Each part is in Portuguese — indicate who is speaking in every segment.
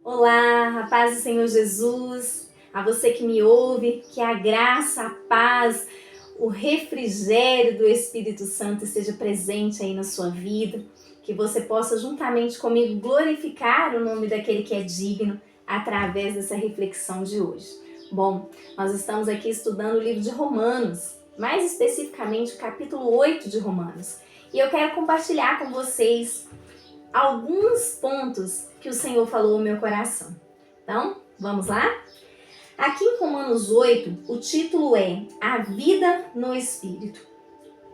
Speaker 1: Olá, a paz do Senhor Jesus, a você que me ouve, que a graça, a paz, o refrigério do Espírito Santo esteja presente aí na sua vida, que você possa juntamente comigo glorificar o nome daquele que é digno através dessa reflexão de hoje. Bom, nós estamos aqui estudando o livro de Romanos, mais especificamente o capítulo 8 de Romanos, e eu quero compartilhar com vocês alguns pontos que o Senhor falou ao meu coração. Então, vamos lá? Aqui em Romanos 8, o título é A Vida no Espírito.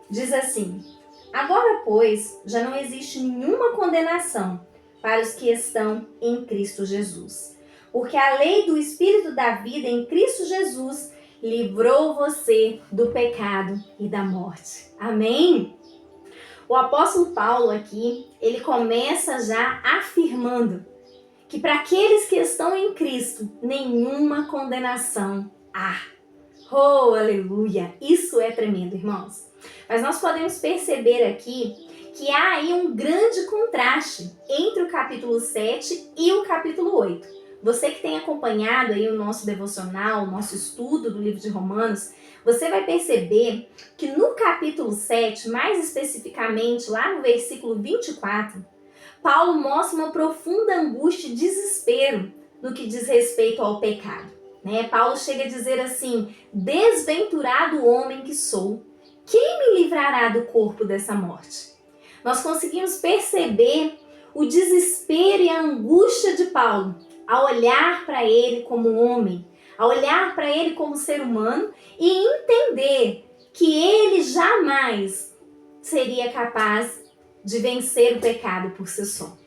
Speaker 1: Diz assim: Agora, pois, já não existe nenhuma condenação para os que estão em Cristo Jesus. Porque a lei do Espírito da vida em Cristo Jesus livrou você do pecado e da morte. Amém? O apóstolo Paulo aqui, ele começa já afirmando que para aqueles que estão em Cristo, nenhuma condenação há. Oh, aleluia! Isso é tremendo, irmãos. Mas nós podemos perceber aqui que há aí um grande contraste entre o capítulo 7 e o capítulo 8. Você que tem acompanhado aí o nosso devocional, o nosso estudo do livro de Romanos, você vai perceber que no capítulo 7, mais especificamente lá no versículo 24, Paulo mostra uma profunda angústia e desespero no que diz respeito ao pecado. Paulo chega a dizer assim: desventurado homem que sou, quem me livrará do corpo dessa morte? Nós conseguimos perceber o desespero e a angústia de Paulo ao olhar para ele como homem, a olhar para ele como ser humano e entender que ele jamais seria capaz de vencer o pecado por si só.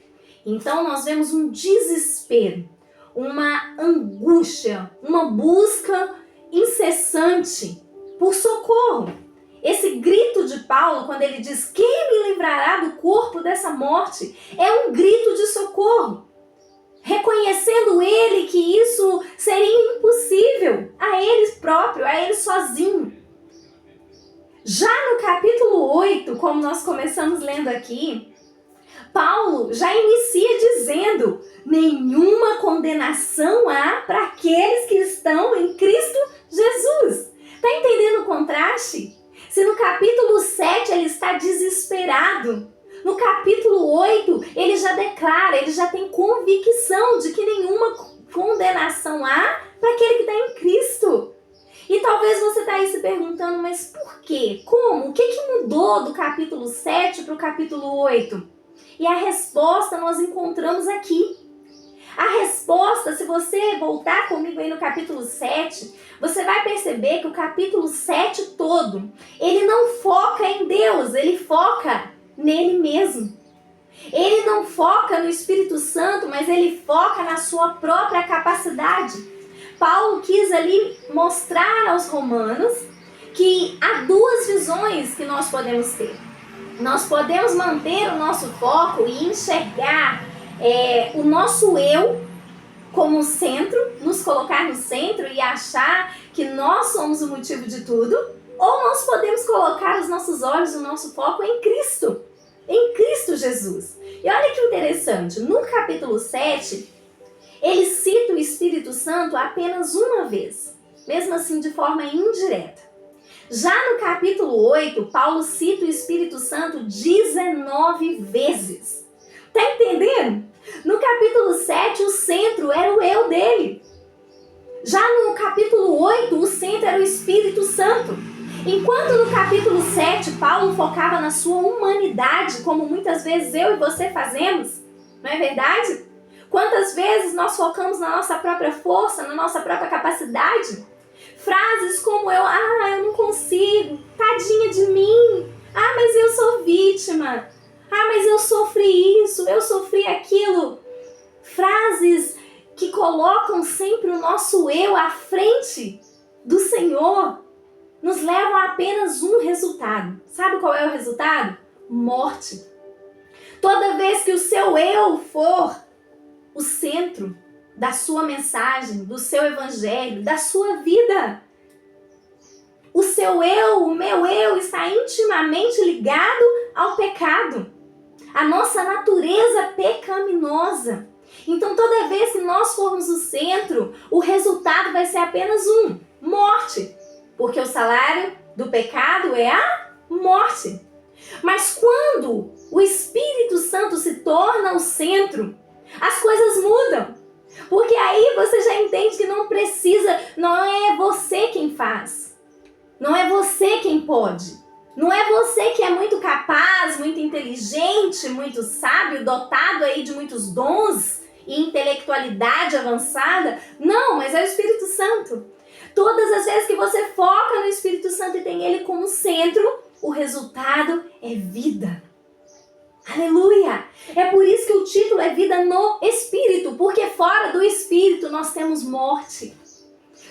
Speaker 1: Então nós vemos um desespero, uma angústia, uma busca incessante por socorro. Esse grito de Paulo, quando ele diz: quem me livrará do corpo dessa morte? É um grito de socorro. Reconhecendo ele que isso seria impossível a ele próprio, a ele sozinho. Já no capítulo 8, como nós começamos lendo aqui, Paulo já inicia dizendo: nenhuma condenação há para aqueles que estão em Cristo Jesus. Está entendendo o contraste? Se no capítulo 7 ele está desesperado, no capítulo 8, ele já declara, ele já tem convicção de que nenhuma condenação há para aquele que está em Cristo. E talvez você está aí se perguntando, mas por quê? Como? O que mudou do capítulo 7 para o capítulo 8? E a resposta nós encontramos aqui. A resposta, se você voltar comigo aí no capítulo 7, você vai perceber que o capítulo 7 todo, ele não foca em Deus, ele foca nele mesmo. Ele não foca no Espírito Santo, mas ele foca na sua própria capacidade. Paulo quis ali mostrar aos romanos que há duas visões que nós podemos ter. Nós podemos manter o nosso foco e enxergar o nosso eu como centro, nos colocar no centro e achar que nós somos o motivo de tudo, ou nós podemos colocar os nossos olhos, o nosso foco em Cristo Jesus. E olha que interessante, no capítulo 7, ele cita o Espírito Santo apenas uma vez, mesmo assim de forma indireta. Já no capítulo 8, Paulo cita o Espírito Santo 19 vezes. Tá entendendo? No capítulo 7, o centro era o eu dele. Já no capítulo 8, o centro era o Espírito Santo. Enquanto no capítulo 7, Paulo focava na sua humanidade, como muitas vezes eu e você fazemos, não é verdade? Quantas vezes nós focamos na nossa própria força, na nossa própria capacidade? Frases como eu não consigo, tadinha de mim, mas eu sou vítima, mas eu sofri isso, eu sofri aquilo. Frases que colocam sempre o nosso eu à frente do Senhor, nos levam a apenas um resultado. Sabe qual é o resultado? Morte. Toda vez que o seu eu for o centro da sua mensagem, do seu evangelho, da sua vida, o seu eu, o meu eu está intimamente ligado ao pecado, à nossa natureza pecaminosa. Então toda vez que nós formos o centro, o resultado vai ser apenas morte. Porque o salário do pecado é a morte. Mas quando o Espírito Santo se torna o centro, as coisas mudam. Porque aí você já entende que não é você quem faz. Não é você quem pode. Não é você que é muito capaz, muito inteligente, muito sábio, dotado aí de muitos dons e intelectualidade avançada. Não, mas é o Espírito Santo. Todas as vezes que você foca no Espírito Santo e tem ele como centro, o resultado é vida. Aleluia! É por isso que o título é Vida no Espírito, porque fora do Espírito nós temos morte.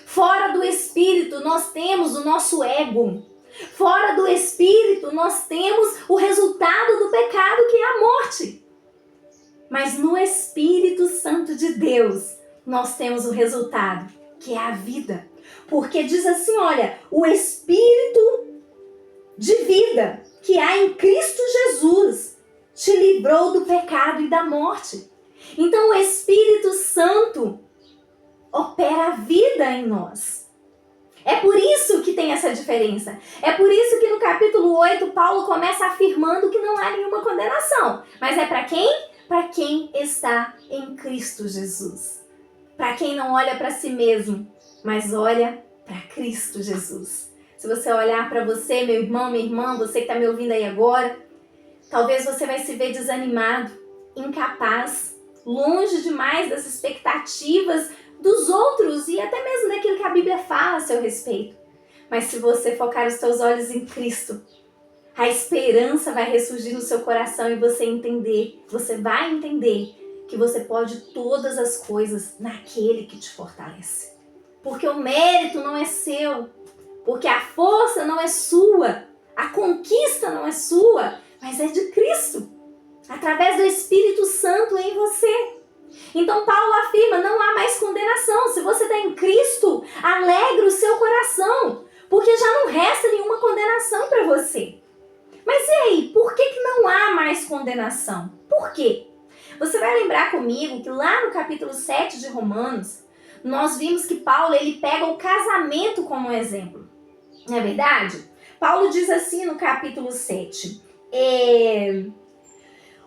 Speaker 1: Fora do Espírito nós temos o nosso ego. Fora do Espírito nós temos o resultado do pecado, que é a morte. Mas no Espírito Santo de Deus nós temos o resultado, que é a vida. Porque diz assim, olha, o Espírito de vida que há em Cristo Jesus te livrou do pecado e da morte. Então o Espírito Santo opera a vida em nós. É por isso que tem essa diferença. É por isso que no capítulo 8 Paulo começa afirmando que não há nenhuma condenação. Mas é para quem? Para quem está em Cristo Jesus. Para quem não olha para si mesmo, mas olha para Cristo Jesus. Se você olhar para você, meu irmão, minha irmã, você que está me ouvindo aí agora, talvez você vai se ver desanimado, incapaz, longe demais das expectativas dos outros e até mesmo daquilo que a Bíblia fala a seu respeito. Mas se você focar os seus olhos em Cristo, a esperança vai ressurgir no seu coração e você vai entender que você pode todas as coisas naquele que te fortalece. Porque o mérito não é seu, porque a força não é sua, a conquista não é sua, mas é de Cristo, através do Espírito Santo em você. Então Paulo afirma, não há mais condenação. Se você está em Cristo, alegre o seu coração, porque já não resta nenhuma condenação para você. Mas e aí, por que não há mais condenação? Por quê? Você vai lembrar comigo que lá no capítulo 7 de Romanos, nós vimos que Paulo ele pega o casamento como exemplo. Não é verdade? Paulo diz assim no capítulo 7,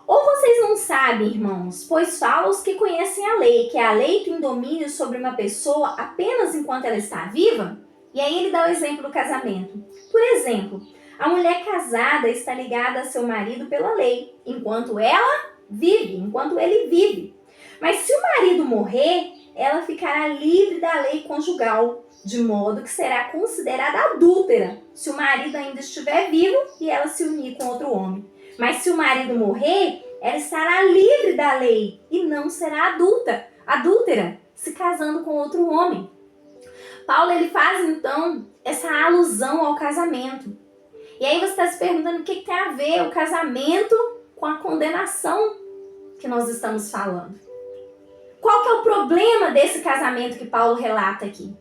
Speaker 1: ou vocês não sabem, irmãos, pois falam os que conhecem a lei, que a lei tem domínio sobre uma pessoa apenas enquanto ela está viva? E aí ele dá o exemplo do casamento. Por exemplo, a mulher casada está ligada a seu marido pela lei, enquanto ele vive. Mas se o marido morrer, ela ficará livre da lei conjugal, de modo que será considerada adúltera se o marido ainda estiver vivo e ela se unir com outro homem. Mas se o marido morrer, ela estará livre da lei e não será adúltera, se casando com outro homem. Paulo ele faz então essa alusão ao casamento. E aí você está se perguntando o que tem a ver o casamento com a condenação que nós estamos falando. Qual que é o problema desse casamento que Paulo relata aqui?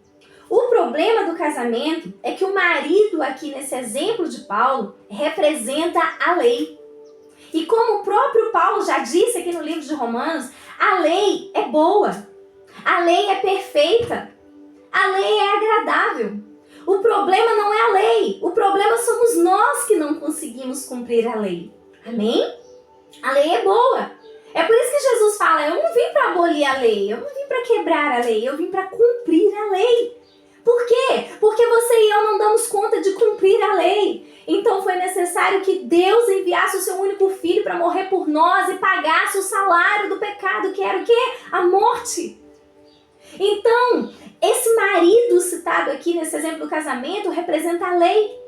Speaker 1: O problema do casamento é que o marido aqui nesse exemplo de Paulo representa a lei. E como o próprio Paulo já disse aqui no livro de Romanos, a lei é boa, a lei é perfeita, a lei é agradável. O problema não é a lei, o problema somos nós que não conseguimos cumprir a lei. Amém? A lei é boa. É por isso que Jesus fala, eu não vim para abolir a lei, eu não vim para quebrar a lei, eu vim para cumprir a lei. Por quê? Porque você e eu não damos conta de cumprir a lei. Então foi necessário que Deus enviasse o seu único filho para morrer por nós e pagasse o salário do pecado, que era o quê? A morte. Então, esse marido citado aqui nesse exemplo do casamento representa a lei.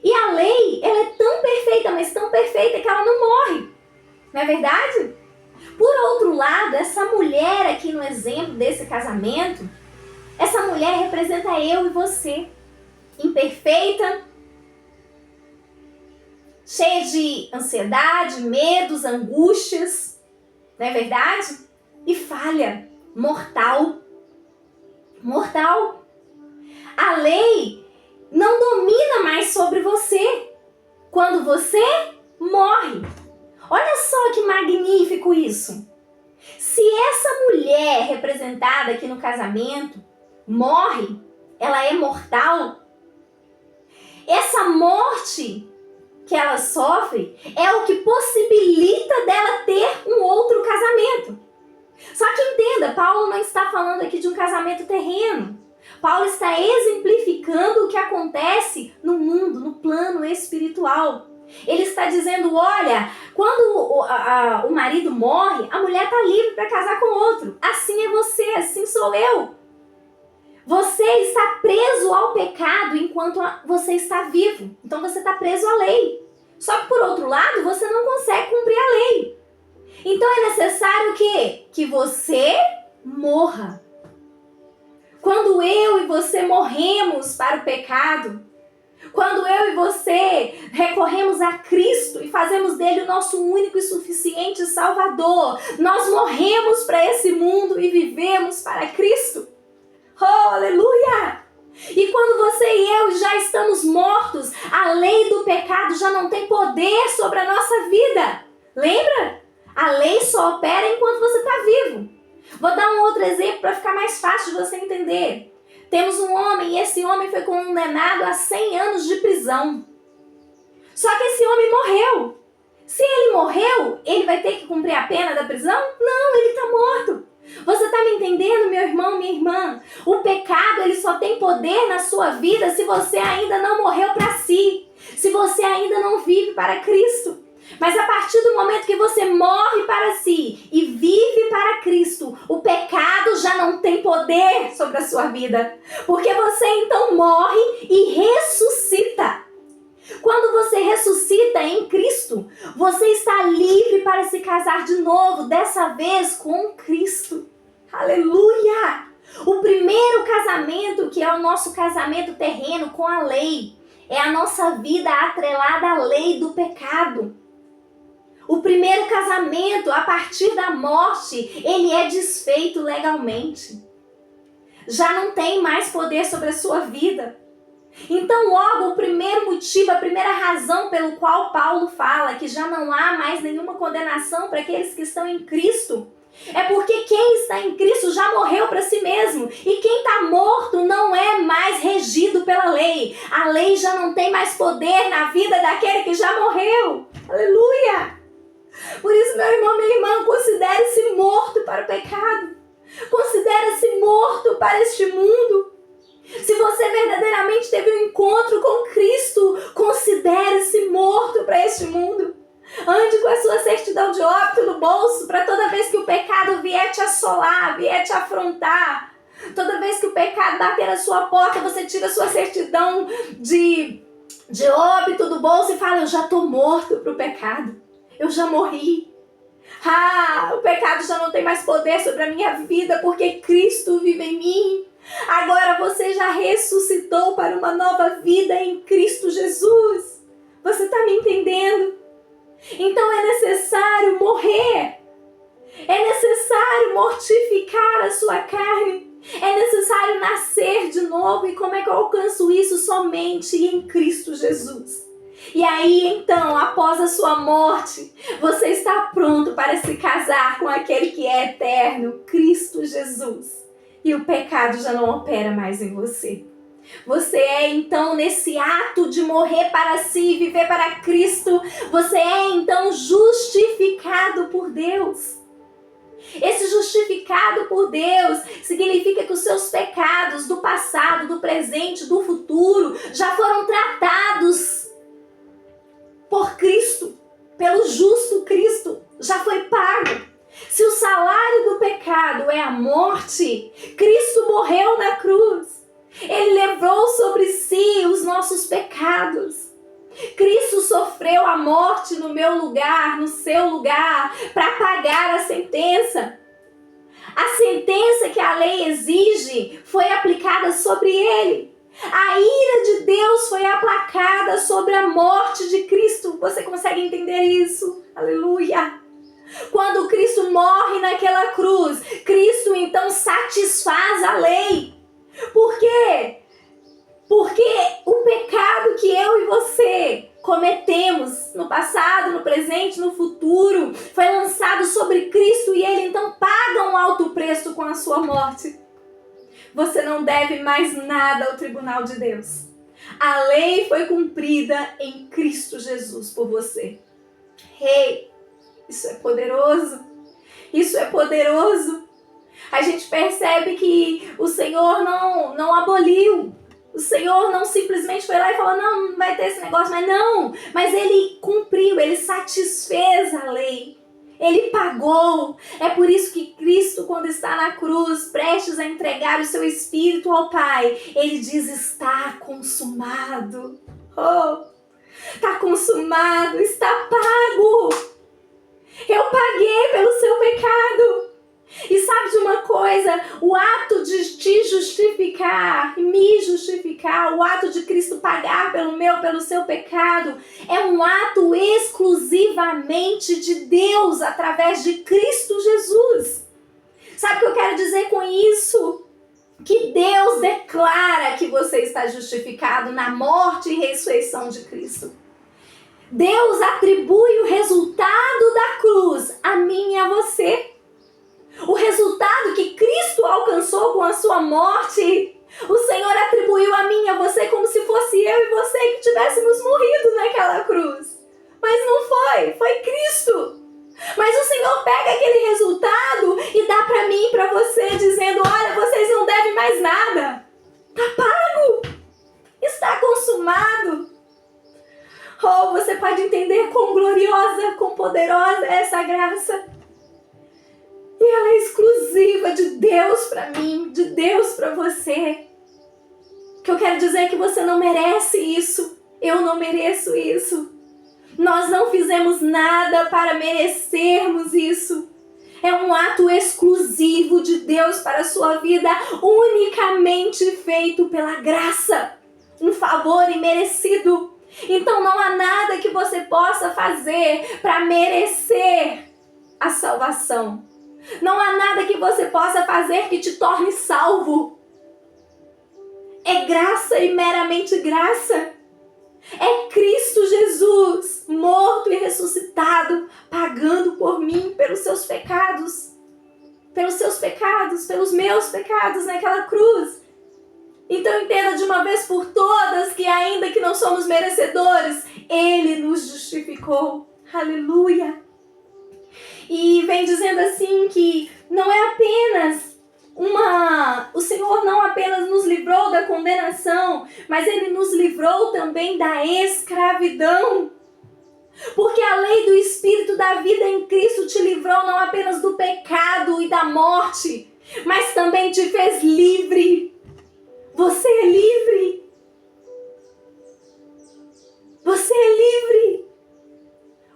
Speaker 1: E a lei, ela é tão perfeita, mas tão perfeita que ela não morre. Não é verdade? Por outro lado, essa mulher aqui no exemplo desse casamento, essa mulher representa eu e você. Imperfeita, cheia de ansiedade, medos, angústias, não é verdade? E falha, mortal. Mortal. A lei não domina mais sobre você quando você morre. Olha só que magnífico isso. Se essa mulher representada aqui no casamento morre, ela é mortal, essa morte que ela sofre é o que possibilita dela ter um outro casamento. Só que entenda, Paulo não está falando aqui de um casamento terreno. Paulo está exemplificando o que acontece no mundo, no plano espiritual. Ele está dizendo, olha, quando o marido morre, a mulher está livre para casar com outro. Assim é você, assim sou eu. Você está preso ao pecado enquanto você está vivo. Então você está preso à lei. Só que por outro lado, você não consegue cumprir a lei. Então é necessário o quê? Que você morra. Quando eu e você morremos para o pecado, quando eu e você recorremos a Cristo e fazemos dele o nosso único e suficiente Salvador, nós morremos para esse mundo e vivemos para Cristo. Oh, aleluia! E quando você e eu já estamos mortos, a lei do pecado já não tem poder sobre a nossa vida. Lembra? A lei só opera enquanto você está vivo. Vou dar um outro exemplo para ficar mais fácil de você entender. Temos um homem e esse homem foi condenado a 100 anos de prisão. Só que esse homem morreu. Se ele morreu, ele vai ter que cumprir a pena da prisão? Não, ele está morto. Você está me entendendo, meu irmão, minha irmã? O pecado, ele só tem poder na sua vida se você ainda não morreu para si. Se você ainda não vive para Cristo. Mas a partir do momento que você morre para si e vive para Cristo, o pecado já não tem poder sobre a sua vida. Porque você então morre e ressuscita. Quando você ressuscita em Cristo, você está livre para se casar de novo, dessa vez com Cristo. Aleluia! O primeiro casamento, que é o nosso casamento terreno com a lei, é a nossa vida atrelada à lei do pecado. O primeiro casamento, a partir da morte, ele é desfeito legalmente. Já não tem mais poder sobre a sua vida. Então, logo, o primeiro motivo, a primeira razão pelo qual Paulo fala que já não há mais nenhuma condenação para aqueles que estão em Cristo, é porque quem está em Cristo já morreu para si mesmo. E quem está morto não é mais regido pela lei. A lei já não tem mais poder na vida daquele que já morreu. Aleluia! Por isso, meu irmão, minha irmã, considere-se morto para o pecado. Considere-se morto para este mundo. Se você verdadeiramente teve um encontro com Cristo, considere-se morto para este mundo. Ande com a sua certidão de óbito no bolso para toda vez que o pecado vier te assolar, vier te afrontar. Toda vez que o pecado bater na sua porta, você tira a sua certidão de óbito do bolso e fala, eu já estou morto para o pecado. Eu já morri. O pecado já não tem mais poder sobre a minha vida porque Cristo vive em mim. Agora você já ressuscitou para uma nova vida em Cristo Jesus. Você está me entendendo? Então é necessário morrer. É necessário mortificar a sua carne. É necessário nascer de novo. E como é que eu alcanço isso? Somente em Cristo Jesus. E aí, então, após a sua morte, você está pronto para se casar com aquele que é eterno, Cristo Jesus. E o pecado já não opera mais em você. Você é, então, nesse ato de morrer para si e viver para Cristo, você é, então, justificado por Deus. Esse justificado por Deus significa que os seus pecados do passado, do presente, do futuro, já foram tratados por Cristo, pelo justo Cristo, já foi pago. Se o salário do pecado é a morte, Cristo morreu na cruz. Ele levou sobre si os nossos pecados. Cristo sofreu a morte no meu lugar, no seu lugar, para pagar a sentença. A sentença que a lei exige foi aplicada sobre ele. A ira de Deus foi aplacada sobre a morte de Cristo. Você consegue entender isso? Aleluia! Quando Cristo morre naquela cruz, Cristo então satisfaz a lei. Por quê? Porque o pecado que eu e você cometemos no passado, no presente, no futuro, foi lançado sobre Cristo e Ele então paga um alto preço com a sua morte. Você não deve mais nada ao tribunal de Deus. A lei foi cumprida em Cristo Jesus por você. Hey, isso é poderoso. Isso é poderoso. A gente percebe que o Senhor não aboliu. O Senhor não simplesmente foi lá e falou, não vai ter esse negócio, mas Ele cumpriu, Ele satisfez a lei. Ele pagou. É por isso que Cristo, quando está na cruz, prestes a entregar o seu Espírito ao Pai, Ele diz, está consumado. Oh, está consumado, está pago. Eu paguei pelo seu pecado. E sabe de uma coisa? O ato de te justificar, me justificar, o ato de Cristo pagar pelo seu pecado, é um ato exclusivamente de Deus, através de Cristo Jesus. Sabe o que eu quero dizer com isso? Que Deus declara que você está justificado na morte e ressurreição de Cristo. Deus atribui o resultado da cruz a mim e a você. O resultado que Cristo alcançou com a sua morte, o Senhor atribuiu a mim e a você como se fosse eu e você que tivéssemos morrido naquela cruz. Mas não foi, foi Cristo. Mas o Senhor pega aquele resultado e dá para mim e para você, dizendo, olha, vocês não devem mais nada. Está pago. Está consumado. Oh, você pode entender quão gloriosa, quão poderosa é essa graça. E ela é exclusiva de Deus para mim, de Deus para você. O que eu quero dizer é que você não merece isso. Eu não mereço isso. Nós não fizemos nada para merecermos isso. É um ato exclusivo de Deus para a sua vida, unicamente feito pela graça. Um favor imerecido. Então não há nada que você possa fazer para merecer a salvação. Não há nada que você possa fazer que te torne salvo. É graça e meramente graça. É Cristo Jesus, morto e ressuscitado, pagando por mim, pelos seus pecados. Pelos seus pecados, pelos meus pecados naquela cruz. Então entenda de uma vez por todas que ainda que não somos merecedores, Ele nos justificou. Aleluia! E vem dizendo assim que não é apenas o Senhor não apenas nos livrou da condenação, mas Ele nos livrou também da escravidão. Porque a lei do Espírito da vida em Cristo te livrou não apenas do pecado e da morte, mas também te fez livre. Você é livre. Você é livre.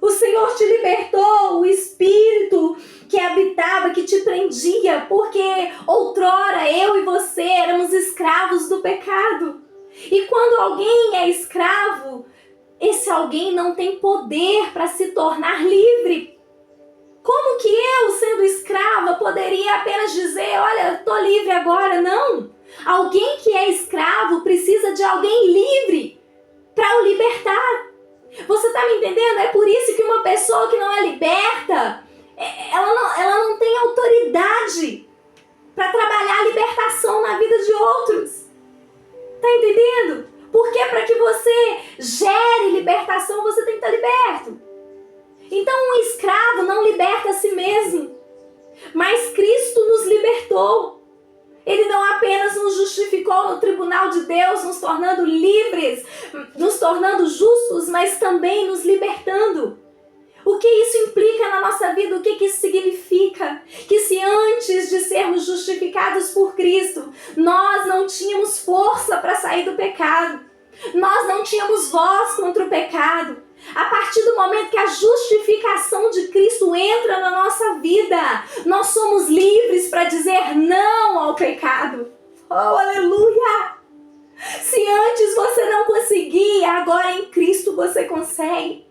Speaker 1: O Senhor te libertou, o Espírito que habitava, que te prendia, porque outrora eu e você éramos escravos do pecado. E quando alguém é escravo, esse alguém não tem poder para se tornar livre. Como que eu, sendo escrava, poderia apenas dizer, olha, estou livre agora? Não. Alguém que é escravo precisa de alguém livre para o libertar. Você está me entendendo? É por isso que uma pessoa que não é liberta, ela não tem autoridade para trabalhar a libertação na vida de outros. Está entendendo? Porque para que você gere libertação, você tem que estar liberto. Então um escravo não liberta a si mesmo, mas Cristo nos libertou. Ele não apenas nos justificou no tribunal de Deus, nos tornando livres, nos tornando justos, mas também nos libertando. O que isso implica na nossa vida? O que isso significa? Que se antes de sermos justificados por Cristo, nós não tínhamos força para sair do pecado, nós não tínhamos voz contra o pecado. A partir do momento que a justificação de Cristo entra na nossa vida, nós somos livres para dizer não ao pecado. Oh, aleluia! Se antes você não conseguia, agora em Cristo você consegue.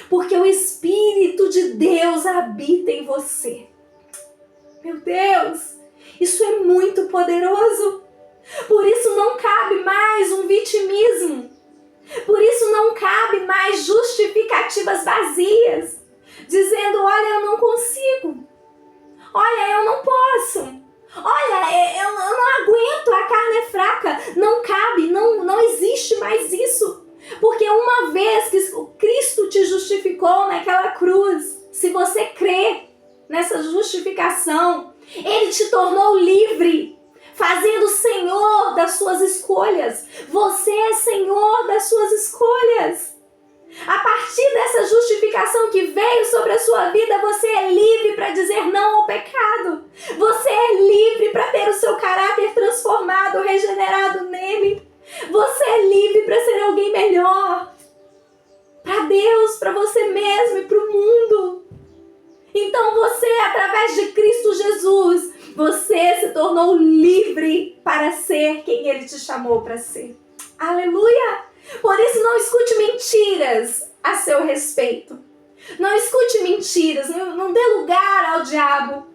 Speaker 1: Porque o Espírito de Deus habita em você. Meu Deus, isso é muito poderoso. Por isso não cabe mais um vitimismo. Por isso não cabe mais justificativas vazias, dizendo, olha, eu não consigo, olha, eu não posso, olha, eu não aguento, a carne é fraca. Não cabe, não existe mais isso. Porque uma vez que Cristo te justificou naquela cruz, se você crê nessa justificação, Ele te tornou livre, fazendo Senhor das suas escolhas. Você é Senhor das suas escolhas. A partir dessa justificação que veio sobre a sua vida, você é livre para dizer não ao pecado. Você é livre para ter o seu caráter transformado, regenerado nele. Você é livre para ser alguém melhor. Para Deus, para você mesmo e para o mundo. Então você, através de Cristo Jesus, você se tornou livre para ser quem Ele te chamou para ser. Aleluia! Por isso não escute mentiras a seu respeito. Não escute mentiras, não dê lugar ao diabo.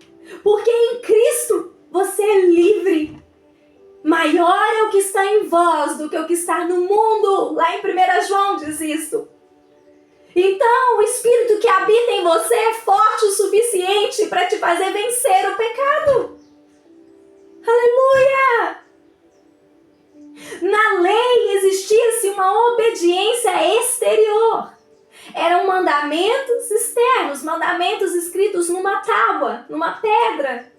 Speaker 1: Porque em Cristo você é livre. Maior é o que está em vós do que o que está no mundo. Lá em 1 João diz isso. Então, o Espírito que habita em você é forte o suficiente para te fazer vencer o pecado. Aleluia! Na lei existia-se uma obediência exterior. Eram mandamentos externos, mandamentos escritos numa tábua, numa pedra.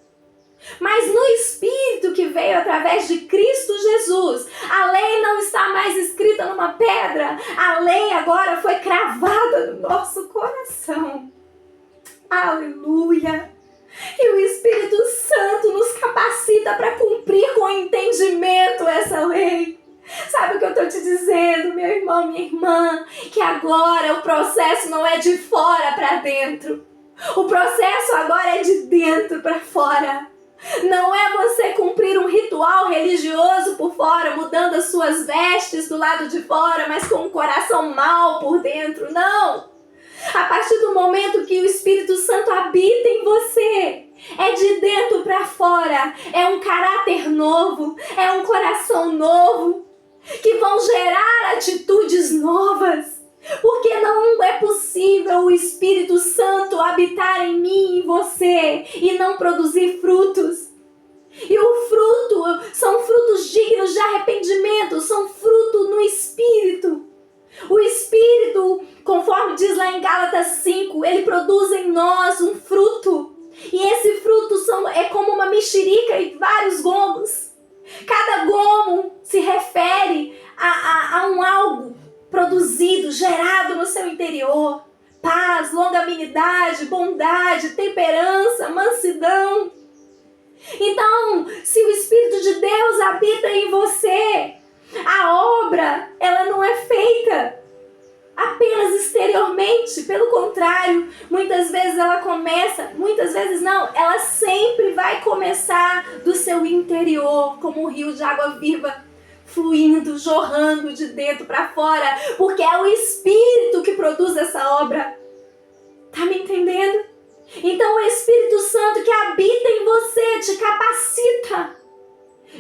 Speaker 1: Mas no Espírito que veio através de Cristo Jesus, a lei não está mais escrita numa pedra. A lei agora foi cravada no nosso coração. Aleluia! E o Espírito Santo nos capacita para cumprir com entendimento essa lei. Sabe o que eu estou te dizendo, meu irmão, minha irmã? Que agora o processo não é de fora para dentro. O processo agora é de dentro para fora. Não é você cumprir um ritual religioso por fora, mudando as suas vestes do lado de fora, mas com um coração mau por dentro. Não! A partir do momento que o Espírito Santo habita em você, é de dentro para fora, é um caráter novo, é um coração novo, que vão gerar atitudes novas. Porque não é possível o Espírito Santo habitar em mim e em você e não produzir frutos. E o fruto são frutos dignos de arrependimento, são frutos no Espírito. O Espírito, conforme diz lá em Gálatas 5, ele produz em nós um fruto. E esse fruto é como uma mexerica e vários gomos. Cada gomo se refere a um algo produzido, gerado no seu interior. Paz, longanimidade, bondade, temperança, mansidão. Então, se o Espírito de Deus habita em você, a obra, ela não é feita apenas exteriormente. Pelo contrário, muitas vezes ela começa, muitas vezes não, ela sempre vai começar do seu interior, como um rio de água viva, fluindo, jorrando de dentro para fora, porque é o Espírito que produz essa obra. Tá me entendendo? Então o Espírito Santo que habita em você te capacita,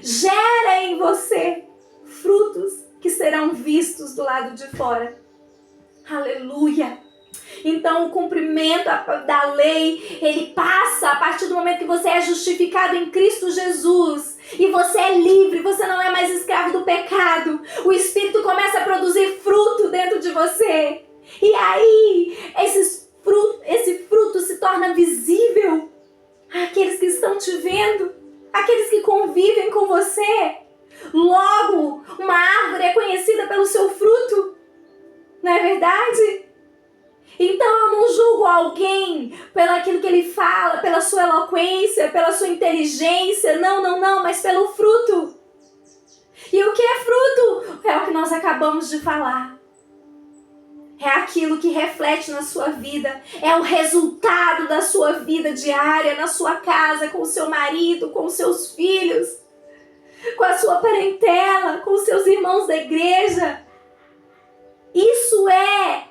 Speaker 1: gera em você frutos que serão vistos do lado de fora. Aleluia! Então o cumprimento da lei, ele passa a partir do momento que você é justificado em Cristo Jesus. E você é livre, você não é mais escravo do pecado. O Espírito começa a produzir fruto dentro de você. E aí, esse fruto se torna visível àqueles que estão te vendo, àqueles que convivem com você. Logo, uma árvore é conhecida pelo seu fruto. Não é verdade? Então eu não julgo alguém pelo aquilo que ele fala, pela sua eloquência, pela sua inteligência. Não, mas pelo fruto. E o que é fruto? É o que nós acabamos de falar. É aquilo que reflete na sua vida. É o resultado da sua vida diária, na sua casa, com o seu marido, com os seus filhos, com a sua parentela, com os seus irmãos da igreja. Isso é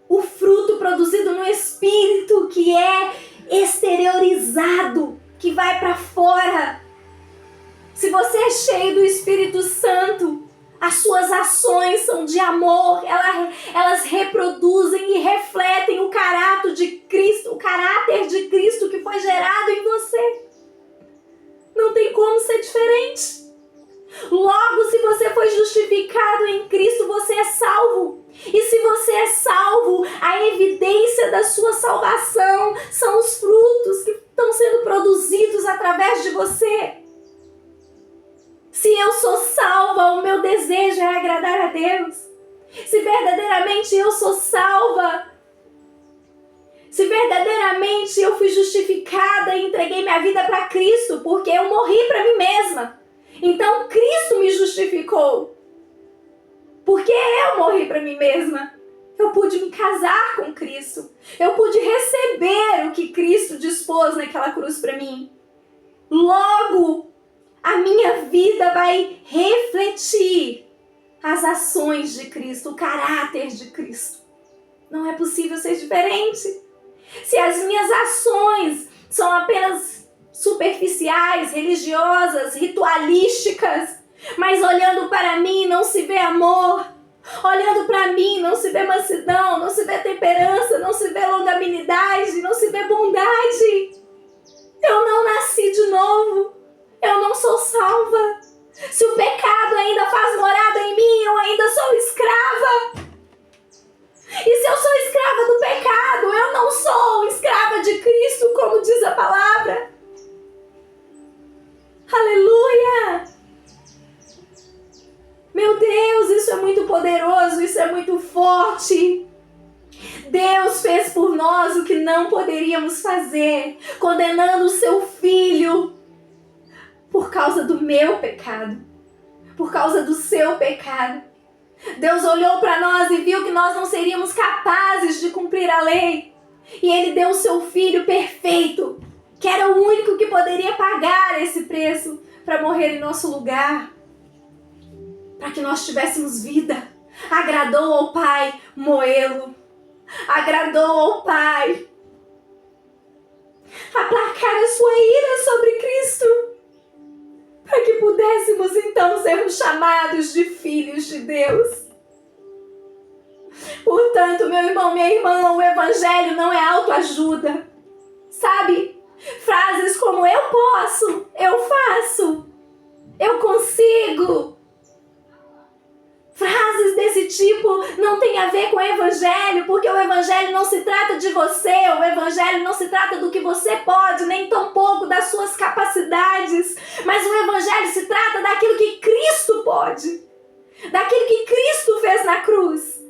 Speaker 1: o fruto produzido no Espírito, que é exteriorizado, que vai para fora. Se você é cheio do Espírito Santo, As suas ações são de amor, elas reproduzem e refletem o caráter de Cristo que foi gerado em você. Não tem como ser diferente. Logo, se você foi justificado em Cristo, você é salvo. E se você é salvo, a evidência da sua salvação são os frutos que estão sendo produzidos através de você. Se eu sou salva, o meu desejo é agradar a Deus. Se verdadeiramente eu sou salva, se verdadeiramente eu fui justificada e entreguei minha vida para Cristo, porque eu morri para mim mesma. Então Cristo me justificou. Porque eu morri para mim mesma. Eu pude me casar com Cristo. Eu pude receber o que Cristo dispôs naquela cruz para mim. Logo, a minha vida vai refletir as ações de Cristo, o caráter de Cristo. Não é possível ser diferente. Se as minhas ações são apenas superficiais, religiosas, ritualísticas, mas olhando para mim não se vê amor, olhando para mim não se vê mansidão, não se vê temperança, não se vê longanimidade, não se vê bondade, eu não nasci de novo. Eu não sou salva. Se o pecado ainda faz morada em mim, eu ainda sou escrava. E se eu sou escrava do pecado, eu não sou escrava de Cristo, como diz a palavra. Aleluia! Meu Deus, isso é muito poderoso, isso é muito forte. Deus fez por nós o que não poderíamos fazer, condenando o seu Filho por causa do meu pecado, por causa do seu pecado. Deus olhou para nós e viu que nós não seríamos capazes de cumprir a lei. E Ele deu o seu Filho perfeito, que era o único que poderia pagar esse preço para morrer em nosso lugar, para que nós tivéssemos vida. Agradou ao Pai moê-lo. Agradou ao Pai aplacar a sua ira sobre Cristo, para que pudéssemos então sermos chamados de filhos de Deus. Portanto, meu irmão, minha irmã, o Evangelho não é autoajuda. Sabe? Frases como eu posso, eu faço, eu consigo. Frases desse tipo não tem a ver com o Evangelho, porque o Evangelho não se trata de você, o Evangelho não se trata do que você pode, nem tampouco das suas capacidades, mas o Evangelho se trata daquilo que Cristo pode, daquilo que Cristo fez na cruz.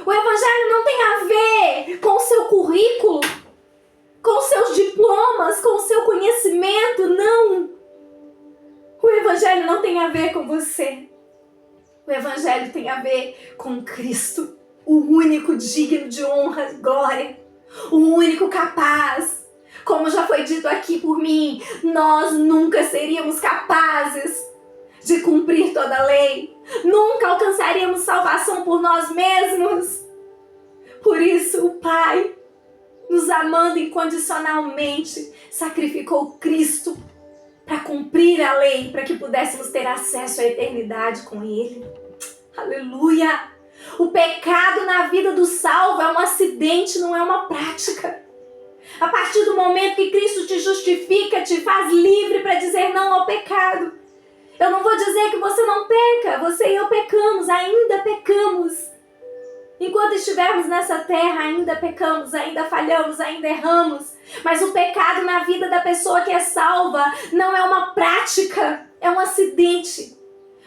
Speaker 1: O Evangelho não tem a ver com o seu currículo, com os seus diplomas, com o seu conhecimento, não. O Evangelho não tem a ver com você. O Evangelho tem a ver com Cristo, o único digno de honra e glória, o único capaz. Como já foi dito aqui por mim, nós nunca seríamos capazes de cumprir toda a lei, nunca alcançaríamos salvação por nós mesmos. Por isso o Pai, nos amando incondicionalmente, sacrificou Cristo para cumprir a lei, para que pudéssemos ter acesso à eternidade com Ele. Aleluia! O pecado na vida do salvo é um acidente, não é uma prática. A partir do momento que Cristo te justifica, te faz livre para dizer não ao pecado. Eu não vou dizer que você não peca, você e eu pecamos, ainda pecamos. Enquanto estivermos nessa terra, ainda pecamos, ainda falhamos, ainda erramos. Mas o pecado na vida da pessoa que é salva não é uma prática, é um acidente.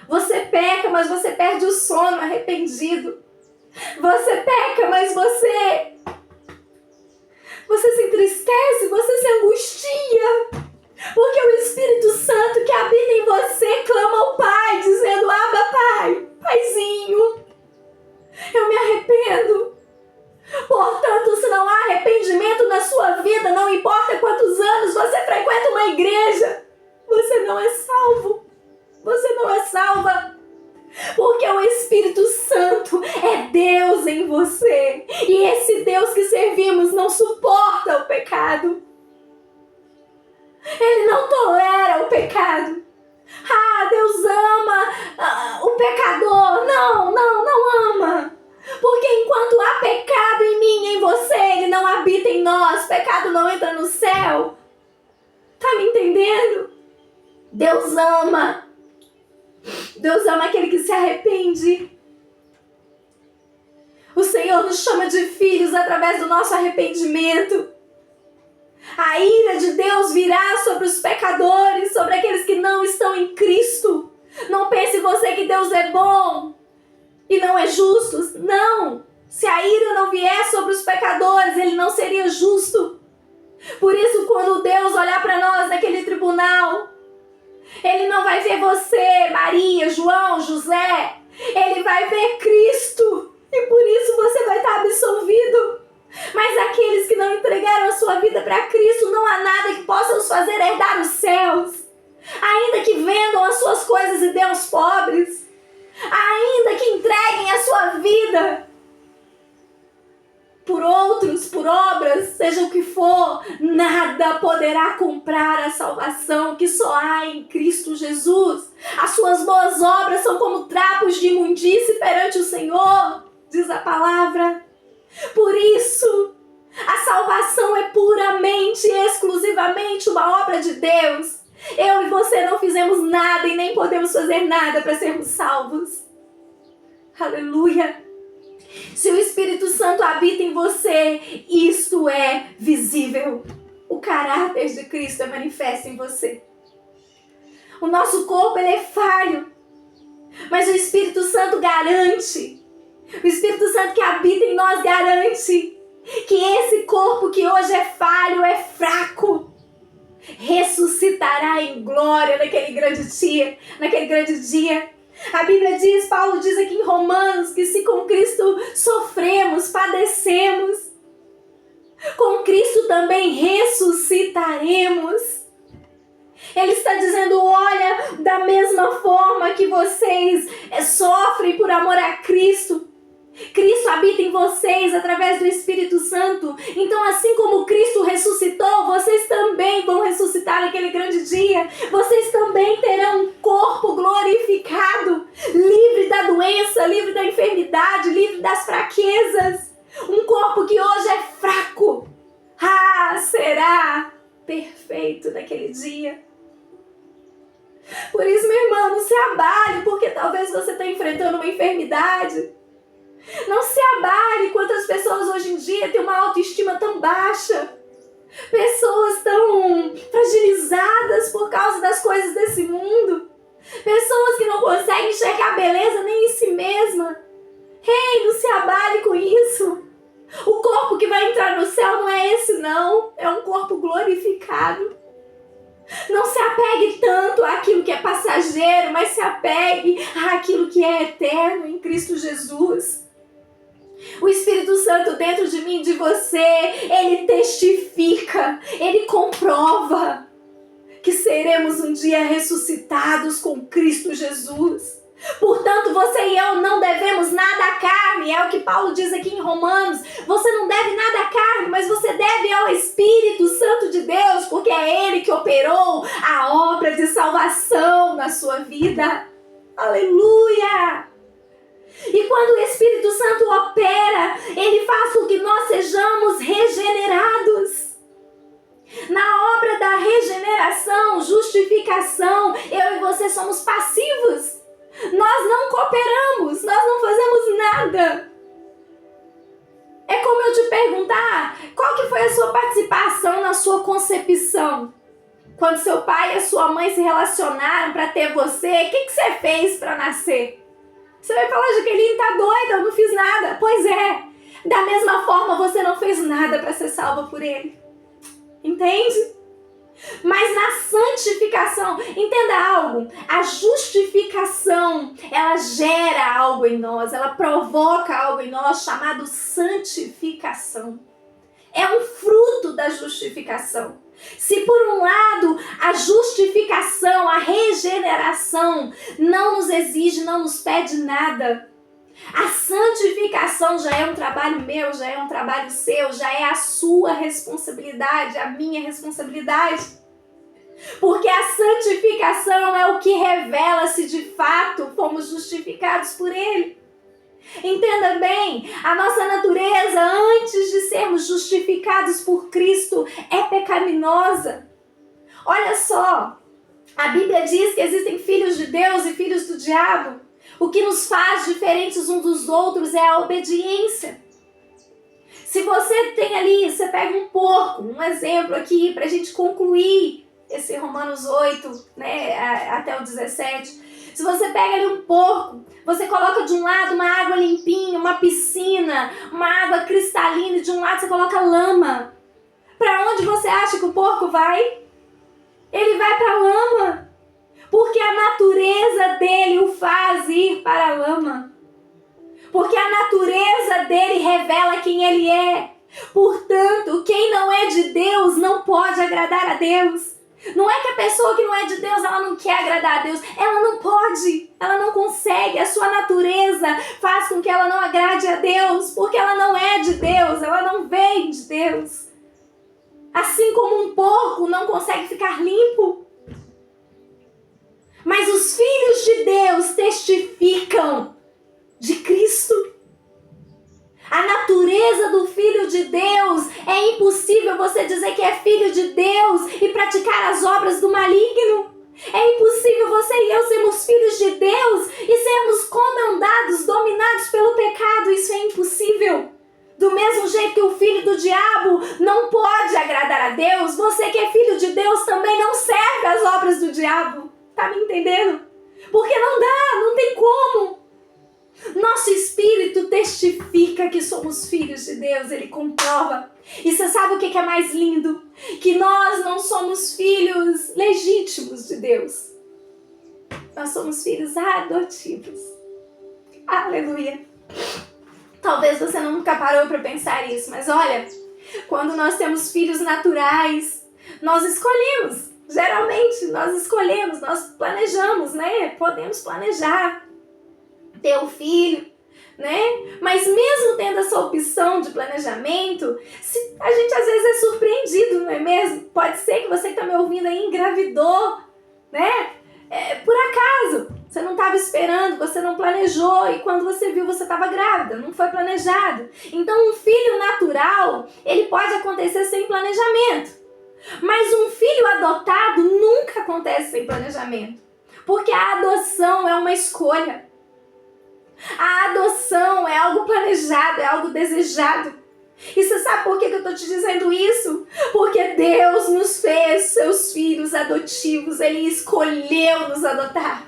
Speaker 1: Você peca, mas você perde o sono arrependido. Você peca, mas você se entristece, você se angustia. Porque o Espírito Santo que habita em você clama ao Pai, dizendo: Abba, Pai, Paizinho, eu me arrependo. Portanto, se não há arrependimento na sua vida, não importa quantos anos você frequenta uma igreja, você não é salvo. Você não é salva. Porque o Espírito Santo é Deus em você. E esse Deus que servimos não suporta o pecado. Ele não tolera o pecado. Deus ama o pecador. não habita em nós, pecado não entra no céu. Tá me entendendo? Deus ama. Deus ama aquele que se arrepende. O Senhor nos chama de filhos através do nosso arrependimento. A ira de Deus virá sobre os pecadores, sobre aqueles que não estão em Cristo. Não pense você que Deus é bom e não é justo. Não! Se a ira não vier sobre os pecadores, Ele não seria justo. Por isso, quando Deus olhar para nós naquele tribunal, Ele não vai ver você, Maria, João, José. Ele vai ver Cristo. E por isso você vai estar absolvido. Mas aqueles que não entregaram a sua vida para Cristo, não há nada que possa os fazer herdar os céus. Ainda que vendam as suas coisas e dêem aos pobres. Ainda que entreguem a sua vida por outros, por obras, seja o que for, nada poderá comprar a salvação que só há em Cristo Jesus. As suas boas obras são como trapos de imundície perante o Senhor, diz a palavra. Por isso, a salvação é puramente e exclusivamente uma obra de Deus. Eu e você não fizemos nada e nem podemos fazer nada para sermos salvos. Aleluia! Se o Espírito Santo habita em você, isto é visível. O caráter de Cristo é manifesto em você. O nosso corpo ele é falho, mas o Espírito Santo garante. O Espírito Santo que habita em nós garante que esse corpo que hoje é falho, é fraco, ressuscitará em glória naquele grande dia. A Bíblia diz, Paulo diz aqui em Romanos, que se com Cristo sofremos, padecemos, com Cristo também ressuscitaremos. Ele está dizendo, olha, da mesma forma que vocês sofrem por amor a Cristo, Cristo habita em vocês através do Espírito Santo. Então, assim como Cristo ressuscitou, vocês também vão ressuscitar naquele grande dia. Vocês também terão um corpo glorificado, livre da doença, livre da enfermidade, livre das fraquezas. Um corpo que hoje é fraco, será perfeito naquele dia. Por isso, meu irmão, não se abale, porque talvez você esteja enfrentando uma enfermidade. Não se abale. Quantas pessoas hoje em dia têm uma autoestima tão baixa, pessoas tão fragilizadas por causa das coisas desse mundo, pessoas que não conseguem enxergar beleza nem em si mesma. Ei, não se abale com isso. O corpo que vai entrar no céu não é esse não, é um corpo glorificado. Não se apegue tanto àquilo que é passageiro, mas se apegue àquilo que é eterno em Cristo Jesus. O Espírito Santo dentro de mim e de você, ele testifica, ele comprova que seremos um dia ressuscitados com Cristo Jesus. Portanto, você e eu não devemos nada à carne, é o que Paulo diz aqui em Romanos. Você não deve nada à carne, mas você deve ao Espírito Santo de Deus, porque é Ele que operou a obra de salvação na sua vida. Aleluia! E quando o Espírito Santo opera, Ele faz com que nós sejamos regenerados. Na obra da regeneração, justificação, eu e você somos passivos. Nós não cooperamos, nós não fazemos nada. É como eu te perguntar, qual que foi a sua participação na sua concepção? Quando seu pai e a sua mãe se relacionaram para ter você, o que você fez para nascer? Você vai falar, Jaqueline, tá doida, eu não fiz nada. Pois é, da mesma forma você não fez nada para ser salva por Ele. Entende? Mas na santificação, entenda algo, a justificação, ela gera algo em nós, ela provoca algo em nós chamado santificação. É um fruto da justificação. Se por um lado a justificação, a regeneração não nos exige, não nos pede nada, a santificação já é um trabalho meu, já é um trabalho seu, já é a sua responsabilidade, a minha responsabilidade. Porque a santificação é o que revela se de fato fomos justificados por Ele. Entenda bem, a nossa natureza, antes de sermos justificados por Cristo, é pecaminosa. Olha só, a Bíblia diz que existem filhos de Deus e filhos do diabo. O que nos faz diferentes uns dos outros é a obediência. Se você tem ali, você pega um porco, um exemplo aqui para a gente concluir esse Romanos 8, né, até o 17. Se você pega ali um porco, você coloca de um lado uma água limpinha, uma piscina, uma água cristalina, e de um lado você coloca lama. Para onde você acha que o porco vai? Ele vai para a lama, porque a natureza dele o faz ir para a lama. Porque a natureza dele revela quem ele é. Portanto, quem não é de Deus não pode agradar a Deus. Não é que a pessoa que não é de Deus, ela não quer agradar a Deus. Ela não pode, ela não consegue. A sua natureza faz com que ela não agrade a Deus, porque ela não é de Deus, ela não vem de Deus. Assim como um porco não consegue ficar limpo. Mas os filhos de Deus testificam de Cristo. A natureza do Filho de Deus, é impossível você dizer que é filho de Deus e praticar as obras do maligno. É impossível você e eu sermos filhos de Deus e sermos comandados, dominados pelo pecado. Isso é impossível. Do mesmo jeito que o filho do diabo não pode agradar a Deus, você que é filho de Deus também não serve as obras do diabo. Tá me entendendo? Porque não dá, não tem como. Nosso espírito testifica que somos filhos de Deus, ele comprova. E você sabe o que é mais lindo? Que nós não somos filhos legítimos de Deus. Nós somos filhos adotivos. Aleluia. Talvez você nunca parou para pensar isso, mas olha, quando nós temos filhos naturais, nós escolhemos. Geralmente nós escolhemos, nós planejamos, né? Podemos planejar ter um filho, né? Mas mesmo tendo essa opção de planejamento, a gente às vezes é surpreendido, não é mesmo? Pode ser que você que está me ouvindo aí engravidou, né? Por acaso, você não estava esperando, você não planejou e quando você viu você estava grávida, não foi planejado. Então um filho natural, ele pode acontecer sem planejamento. Mas um filho adotado nunca acontece sem planejamento. Porque a adoção é uma escolha. A adoção é algo planejado, é algo desejado. E você sabe por que eu estou te dizendo isso? Porque Deus nos fez seus filhos adotivos. Ele escolheu nos adotar.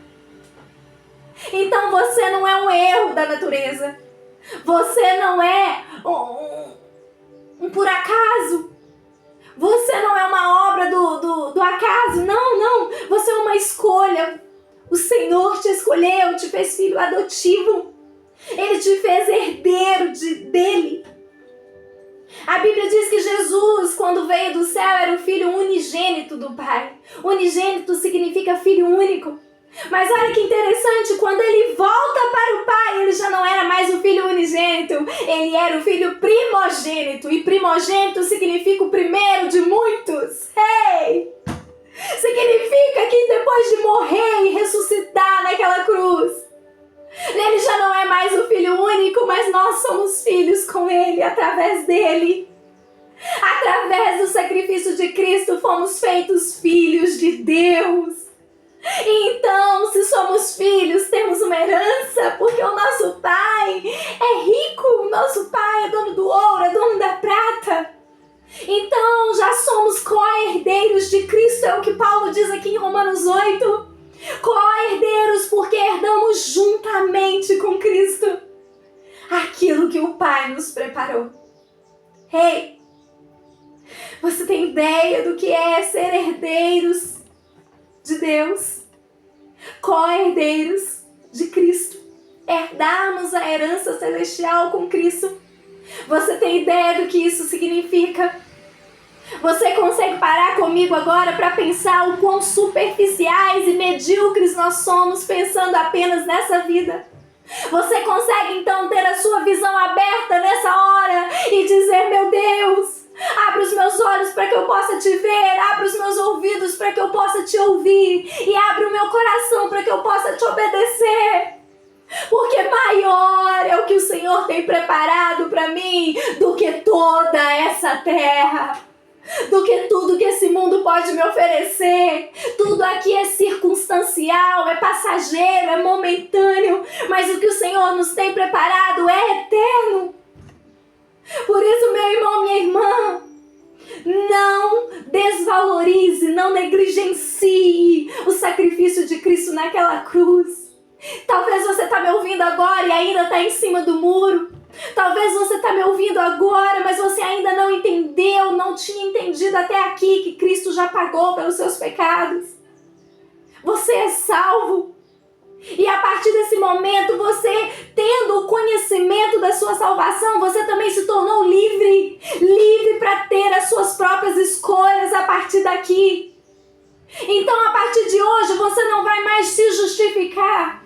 Speaker 1: Então você não é um erro da natureza. Você não é um por acaso. Você não é uma obra do acaso. Não. Você é uma escolha. O Senhor te escolheu, te fez filho adotivo. Ele te fez herdeiro dele. A Bíblia diz que Jesus, quando veio do céu, era o filho unigênito do Pai. Unigênito significa filho único. Mas olha que interessante, quando ele volta para o Pai, ele já não era mais o filho unigênito. Ele era o filho primogênito. E primogênito significa o primeiro de muitos. Hey! Significa que depois de morrer e ressuscitar naquela cruz, ele já não é mais o filho único, mas nós somos filhos com ele, através dele. Através do sacrifício de Cristo fomos feitos filhos de Deus. Então, se somos filhos, temos uma herança, porque o nosso Pai é rico, o nosso Pai é dono do ouro, é dono da prata. Então, já somos co-herdeiros de Cristo, é o que Paulo diz aqui em Romanos 8. Co-herdeiros porque herdamos juntamente com Cristo aquilo que o Pai nos preparou. Ei, você tem ideia do que é ser herdeiros de Deus? Co-herdeiros de Cristo. Herdarmos a herança celestial com Cristo. Você tem ideia do que isso significa? Você consegue parar comigo agora para pensar o quão superficiais e medíocres nós somos pensando apenas nessa vida? Você consegue então ter a sua visão aberta nessa hora e dizer: meu Deus, abre os meus olhos para que eu possa te ver, abre os meus ouvidos para que eu possa te ouvir e abre o meu coração para que eu possa te obedecer? porque maior é o que o Senhor tem preparado para mim do que toda essa terra, do que tudo que esse mundo pode me oferecer. Tudo aqui é circunstancial, é passageiro, é momentâneo, mas o que o Senhor nos tem preparado é eterno. Por isso, meu irmão, minha irmã, não desvalorize, não negligencie o sacrifício de Cristo naquela cruz. Talvez você está me ouvindo agora e ainda está em cima do muro. Talvez você está me ouvindo agora, mas você ainda não entendeu, não tinha entendido até aqui que Cristo já pagou pelos seus pecados. Você é salvo. E a partir desse momento, você tendo o conhecimento da sua salvação, você também se tornou livre. Livre para ter as suas próprias escolhas a partir daqui. Então, a partir de hoje, você não vai mais se justificar.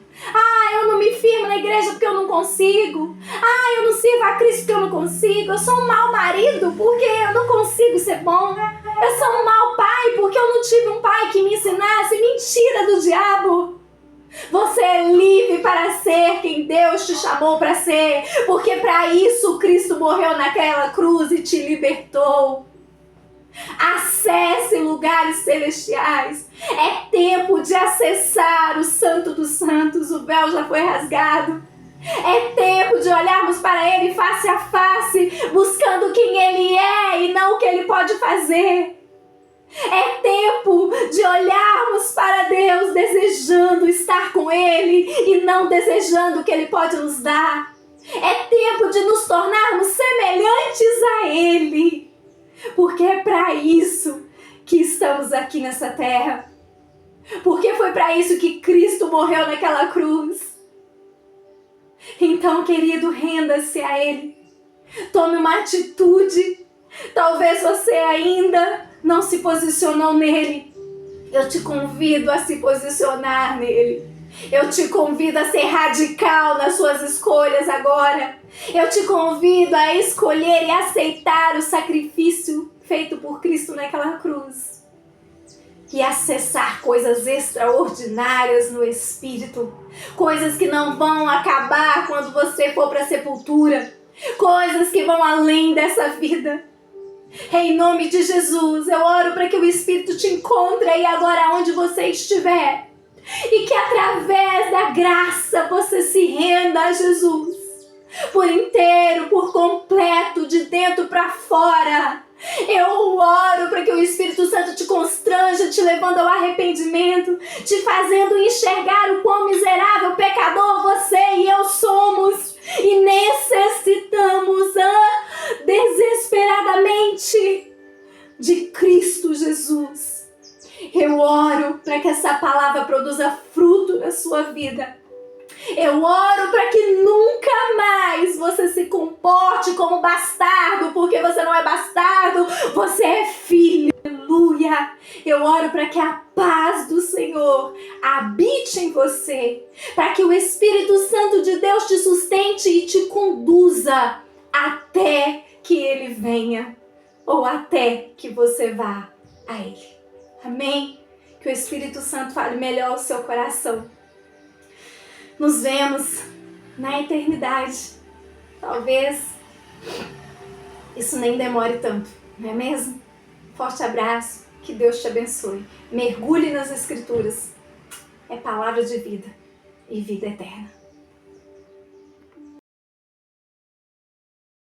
Speaker 1: Eu não me firmo na igreja porque eu não consigo. Eu não sirvo a Cristo porque eu não consigo. Eu sou um mau marido porque eu não consigo ser bom. Eu sou um mau pai porque eu não tive um pai que me ensinasse. Mentira do diabo. Você é livre para ser quem Deus te chamou para ser, porque para isso Cristo morreu naquela cruz e te libertou. Acesse lugares celestiais. É tempo de acessar o Santo dos Santos. O véu já foi rasgado. É tempo de olharmos para Ele face a face, buscando quem Ele é e não o que Ele pode fazer. É tempo de olharmos para Deus desejando estar com Ele e não desejando o que Ele pode nos dar. É tempo de nos tornarmos semelhantes a Ele, porque é para isso que estamos aqui nessa terra. Porque foi para isso que Cristo morreu naquela cruz. Então, querido, renda-se a Ele. Tome uma atitude. Talvez você ainda não se posicionou nele. Eu te convido a se posicionar nele. Eu te convido a ser radical nas suas escolhas agora. Eu te convido a escolher e aceitar o sacrifício feito por Cristo naquela cruz. E acessar coisas extraordinárias no Espírito. Coisas que não vão acabar quando você for para a sepultura. Coisas que vão além dessa vida. Em nome de Jesus, eu oro para que o Espírito te encontre aí agora onde você estiver. E que através da graça você se renda a Jesus. Por inteiro, por completo, de dentro para fora. Eu oro para que o Espírito Santo te constranja, te levando ao arrependimento, te fazendo enxergar o quão miserável pecador você e eu somos. E necessitamos desesperadamente de Cristo Jesus. Eu oro para que essa palavra produza fruto na sua vida. Eu oro para que nunca mais você se comporte como bastardo, porque você não é bastardo, você é filho. Aleluia! Eu oro para que a paz do Senhor habite em você, para que o Espírito Santo de Deus te sustente e te conduza até que Ele venha, ou até que você vá a Ele. Amém? Que o Espírito Santo fale melhor ao seu coração. Nos vemos na eternidade. Talvez isso nem demore tanto, não é mesmo? Forte abraço, que Deus te abençoe. Mergulhe nas Escrituras. É palavra de vida e vida eterna.